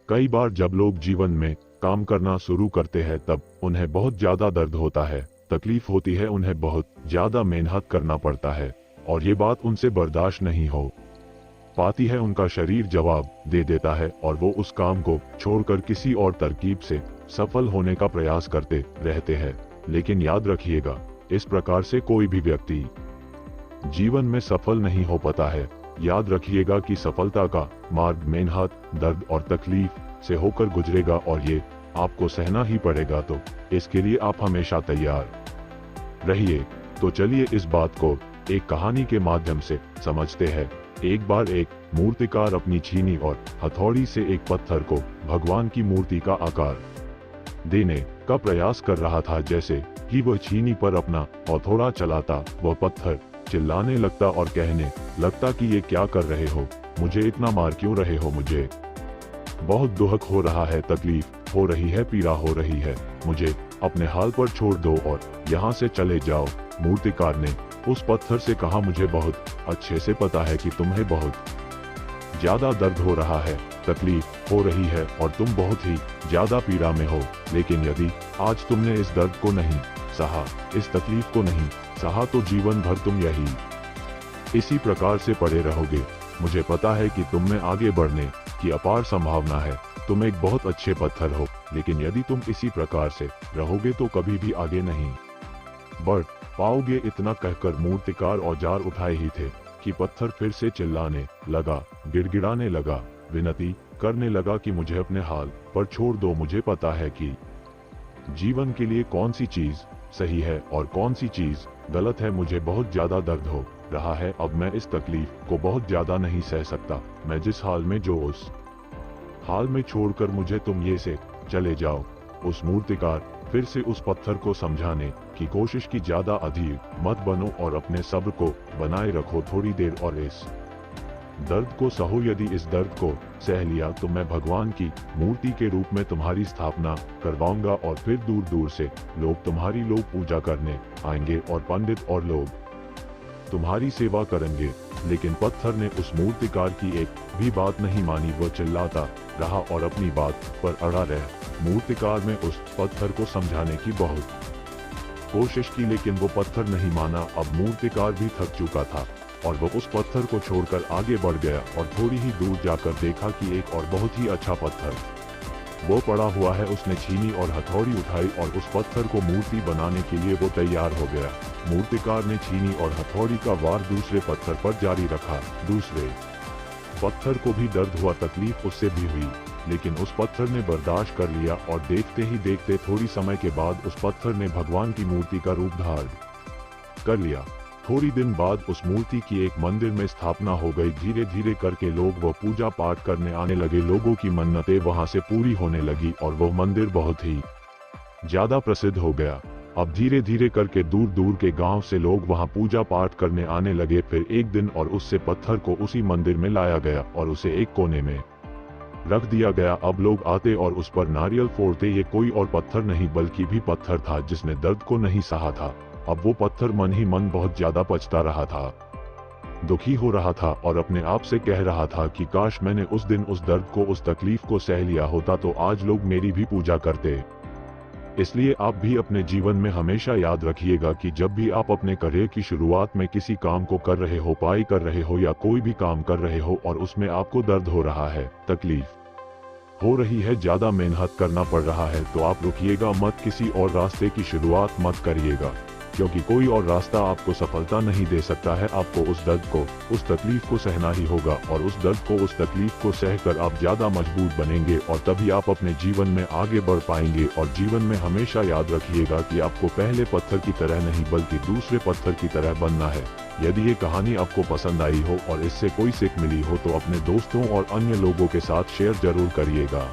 कई बार जब लोग जीवन में काम करना शुरू करते हैं तब उन्हें बहुत ज्यादा दर्द होता है, तकलीफ होती है, उन्हें बहुत ज्यादा मेहनत करना पड़ता है और ये बात उनसे बर्दाश्त नहीं हो पाती है। उनका शरीर जवाब दे देता है और वो उस काम को छोड़कर किसी और तरकीब से सफल होने का प्रयास करते रहते हैं। लेकिन याद रखिएगा, इस प्रकार से कोई भी व्यक्ति जीवन में सफल नहीं हो पाता है। याद रखिएगा कि सफलता का मार्ग मेहनत, दर्द और तकलीफ से होकर गुजरेगा और ये आपको सहना ही पड़ेगा, तो इसके लिए आप हमेशा तैयार रहिए। तो चलिए इस बात को एक कहानी के माध्यम से समझते हैं। एक बार एक मूर्तिकार अपनी छीनी और हथौड़ी से एक पत्थर को भगवान की मूर्ति का आकार देने का प्रयास कर रहा था। जैसे ही वह छीनी पर अपना हथौड़ा चलाता, वह पत्थर चिल्लाने लगता और कहने लगता कि ये क्या कर रहे हो, मुझे इतना मार क्यों रहे हो, मुझे बहुत दुख हो रहा है, तकलीफ हो रही है, पीड़ा हो रही है, मुझे अपने हाल पर छोड़ दो और यहाँ से चले जाओ। मूर्तिकार ने उस पत्थर से कहा, मुझे बहुत अच्छे से पता है कि तुम्हें बहुत ज्यादा दर्द हो रहा है, तकलीफ हो रही है और तुम बहुत ही ज्यादा पीड़ा में हो, लेकिन यदि आज तुमने इस दर्द को नहीं सहा, इस तकलीफ को नहीं सहा, तो जीवन भर तुम इसी प्रकार से पड़े रहोगे। मुझे पता है कि तुम में आगे बढ़ने की अपार संभावना है, तुम एक बहुत अच्छे पत्थर हो, लेकिन यदि तुम इसी प्रकार से रहोगे तो कभी भी आगे नहीं बढ़ पाओगे। इतना कहकर मूर्तिकार औजार उठाए ही थे कि पत्थर फिर से चिल्लाने लगा, गिड़गिड़ाने लगा, विनती करने लगा कि मुझे अपने हाल पर छोड़ दो। मुझे पता है कि जीवन के लिए कौन सी चीज सही है और कौन सी चीज गलत है। मुझे बहुत ज्यादा दर्द हो रहा है, अब मैं इस तकलीफ को बहुत ज्यादा नहीं सह सकता। मैं जिस हाल में जो उस हाल में छोड़कर मुझे तुम ये से चले जाओ। उस मूर्तिकार फिर से उस पत्थर को समझाने की कोशिश की, ज्यादा अधीर मत बनो और अपने सब्र को बनाए रखो थोड़ी देर और इस दर्द को सहो। यदि इस दर्द को सह लिया तो मैं भगवान की मूर्ति के रूप में तुम्हारी स्थापना करवाऊंगा और फिर दूर दूर से लोग तुम्हारी पूजा करने आएंगे और पंडित और लोग तुम्हारी सेवा करेंगे। लेकिन पत्थर ने उस मूर्तिकार की एक भी बात नहीं मानी, वो चिल्लाता रहा और अपनी बात पर अड़ा रहा। मूर्तिकार ने उस पत्थर को समझाने की बहुत कोशिश की, लेकिन वो पत्थर नहीं माना। अब मूर्तिकार भी थक चुका था और वो उस पत्थर को छोड़कर आगे बढ़ गया और थोड़ी ही दूर जाकर देखा कि एक और बहुत ही अच्छा पत्थर वो पड़ा हुआ है। उसने छीनी और हथौड़ी उठाई और उस पत्थर को मूर्ति बनाने के लिए वो तैयार हो गया। मूर्तिकार ने छीनी और हथौड़ी का वार दूसरे पत्थर पर जारी रखा। दूसरे पत्थर को भी दर्द हुआ, तकलीफ उससे भी हुई, लेकिन उस पत्थर ने बर्दाश्त कर लिया और देखते ही देखते थोड़ी समय के बाद उस पत्थर ने भगवान की मूर्ति का रूप धारण कर लिया। थोड़ी दिन बाद उस मूर्ति की एक मंदिर में स्थापना हो गई। धीरे धीरे करके लोग वो पूजा पाठ करने आने लगे, लोगों की मन्नतें वहां से पूरी होने लगी और वो मंदिर बहुत ही ज्यादा प्रसिद्ध हो गया। अब धीरे धीरे करके दूर दूर के गांव से लोग वहां पूजा पाठ करने आने लगे। फिर एक दिन और उससे पत्थर को उसी मंदिर में लाया गया और उसे एक कोने में रख दिया गया। अब लोग आते और उस पर नारियल फोड़ते। ये कोई और पत्थर नहीं बल्कि भी पत्थर था जिसने दर्द को नहीं सहा था। अब वो पत्थर मन ही मन बहुत ज्यादा पछता रहा था, दुखी हो रहा था और अपने आप से कह रहा था कि काश मैंने उस दिन उस दर्द को, उस तकलीफ को सह लिया होता तो आज लोग मेरी भी पूजा करते। इसलिए आप भी अपने जीवन में हमेशा याद रखिएगा कि जब भी आप अपने करियर की शुरुआत में किसी काम को कर रहे हो, पढ़ाई कर रहे हो या कोई भी काम कर रहे हो और उसमें आपको दर्द हो रहा है, तकलीफ हो रही है, ज्यादा मेहनत करना पड़ रहा है, तो आप रुकिएगा मत, किसी और रास्ते की शुरुआत मत करिएगा, क्योंकि कोई और रास्ता आपको सफलता नहीं दे सकता है। आपको उस दर्द को, उस तकलीफ को सहना ही होगा और उस दर्द को, उस तकलीफ को सहकर आप ज्यादा मजबूत बनेंगे और तभी आप अपने जीवन में आगे बढ़ पाएंगे। और जीवन में हमेशा याद रखिएगा कि आपको पहले पत्थर की तरह नहीं बल्कि दूसरे पत्थर की तरह बनना है। यदि ये कहानी आपको पसंद आई हो और इससे कोई सीख मिली हो तो अपने दोस्तों और अन्य लोगों के साथ शेयर जरूर करिएगा।